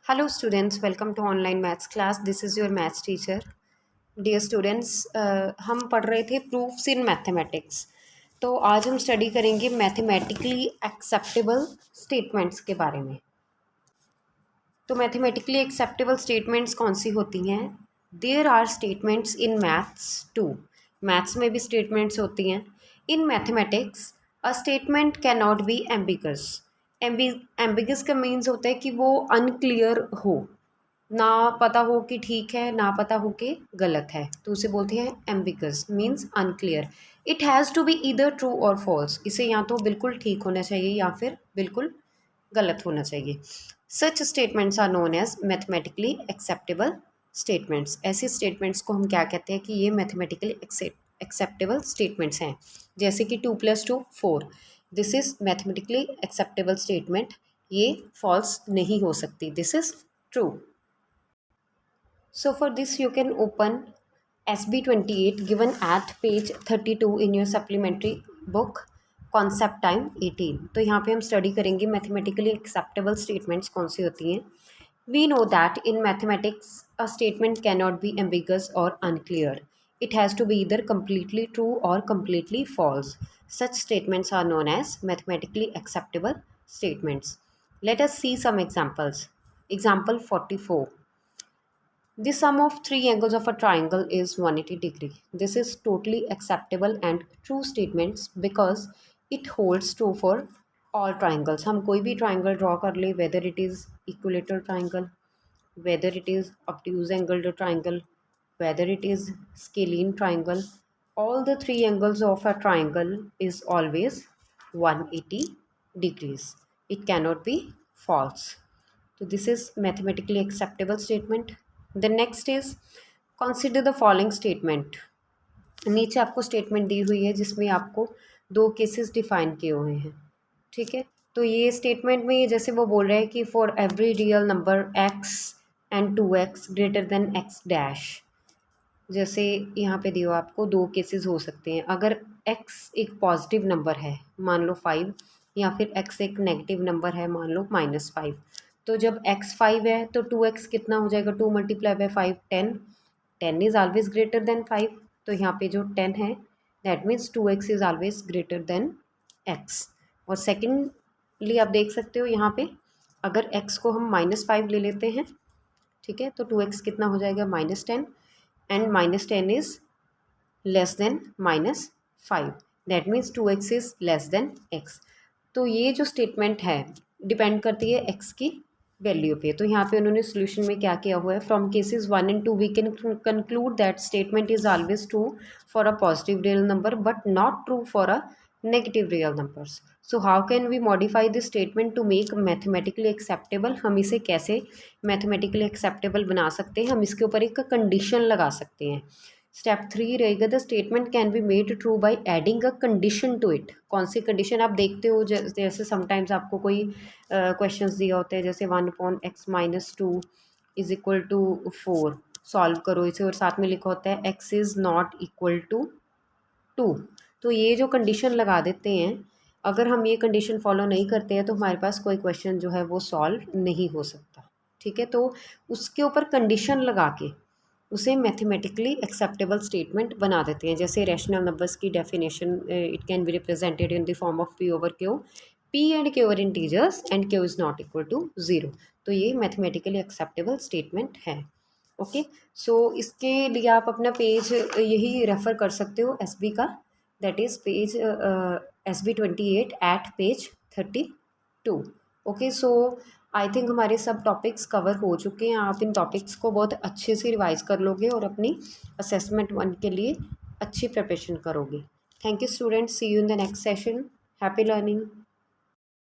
Hello students, welcome to online maths class. This is your maths teacher. Dear students, हम पढ़ रहे थे proofs in mathematics. तो आज हम स्टडी करेंगे मैथमेटिकली एक्सेप्टेबल स्टेटमेंट्स के बारे में. तो मैथमेटिकली एक्सेप्टेबल स्टेटमेंट्स कौन सी होती हैं? There are statements in maths too. Maths में भी स्टेटमेंट्स होती हैं. In mathematics a statement can not be ambiguous. Ambiguous का मीन्स होता है कि वो अनक्लियर हो, ना पता हो कि ठीक है ना पता हो कि गलत है, तो उसे बोलते हैं ambiguous, means unclear. It has to be either true और फॉल्स. इसे या तो बिल्कुल ठीक होना चाहिए या फिर बिल्कुल गलत होना चाहिए. Such statements are known as mathematically acceptable statements. ऐसे स्टेटमेंट्स को हम क्या कहते हैं कि ये मैथमेटिकली एक्सेप्टेबल स्टेटमेंट्स हैं. जैसे कि 2+2 4. This is mathematically acceptable statement. ये फॉल्स नहीं हो सकती. This is true. So for this you can open SB28 given at page 32 in your supplementary book concept time 18. तो यहाँ पे हम स्टडी करेंगे मैथमेटिकली एक्सेप्टेबल स्टेटमेंट्स कौन सी होती हैं. We know that in mathematics a statement cannot be ambiguous or unclear. It has to be either completely true or completely false. Such statements are known as mathematically acceptable statements. Let us see some examples. Example 44. The sum of three angles of a triangle is 180 degree. This is totally acceptable and true statements because it holds true for all triangles. हम कोई भी triangle draw कर ले, whether it is equilateral triangle, whether it is obtuse angled triangle, whether it is scalene triangle, all the three angles of a triangle is always 180 degrees. It cannot be false. So this is mathematically acceptable statement. The next is consider the following statement. नीचे आपको statement दी हुई है जिसमें आपको दो cases define किए हुए हैं. ठीक है, तो ये स्टेटमेंट में ये जैसे वो बोल रहे हैं कि for every real number x and 2x greater than x dash. जैसे यहाँ पे दियो आपको दो केसेस हो सकते हैं. अगर x एक पॉजिटिव नंबर है, मान लो 5, या फिर x एक नेगेटिव नंबर है, मान लो -5. तो जब x 5 है तो 2x कितना हो जाएगा? 2 × 5 10. 10 इज़ ऑलवेज ग्रेटर देन 5. तो यहाँ पे जो 10 है that means 2x is always greater than x. और सेकेंडली आप देख सकते हो यहाँ पे अगर x को हम -5 ले लेते हैं, ठीक है, तो 2x कितना हो जाएगा? -10. And -10 is less than -5. That means 2x is less than x. तो ये जो स्टेटमेंट है डिपेंड करती है x की वैल्यू पे. तो यहाँ पे उन्होंने सोल्यूशन में क्या किया हुआ है, from cases 1 and 2 we can conclude that statement is always true for a positive real number but not true for a negative real numbers. So how can we modify this statement to make mathematically acceptable. हम इसे कैसे mathematically acceptable बना सकते हैं? हम इसके ऊपर एक कंडीशन लगा सकते हैं. स्टेप 3 रहेगा the statement can be made true by adding a condition to it. कौन सी कंडीशन? आप देखते हो जैसे समटाइम्स आपको कोई क्वेश्चंस दिया होते हैं जैसे 1/x-2 is equal to 4. Solve करो इसे और साथ में लिखा होता है x is not equal to 2. तो ये जो कंडीशन लगा देते हैं, अगर हम ये कंडीशन फॉलो नहीं करते हैं तो हमारे पास कोई क्वेश्चन जो है वो सॉल्व नहीं हो सकता. ठीक है, तो उसके ऊपर कंडीशन लगा के उसे मैथमेटिकली एक्सेप्टेबल स्टेटमेंट बना देते हैं. जैसे रैशनल नंबर्स की definition, it can be represented in the form of p/q. p and q are integers and q is not equal to 0. तो ये मैथमेटिकली एक्सेप्टेबल स्टेटमेंट है. ओके, सो इसके लिए आप अपना पेज यही रेफ़र कर सकते हो एस बी का, that is page SB28 at page 32. Okay, so I think हमारे सब टॉपिक्स कवर हो चुके हैं. आप इन टॉपिक्स को बहुत अच्छे से रिवाइज कर लोगे और अपनी असेसमेंट 1 के लिए अच्छी प्रिपरेशन करोगे. Thank you students, see you in the next session. Happy learning.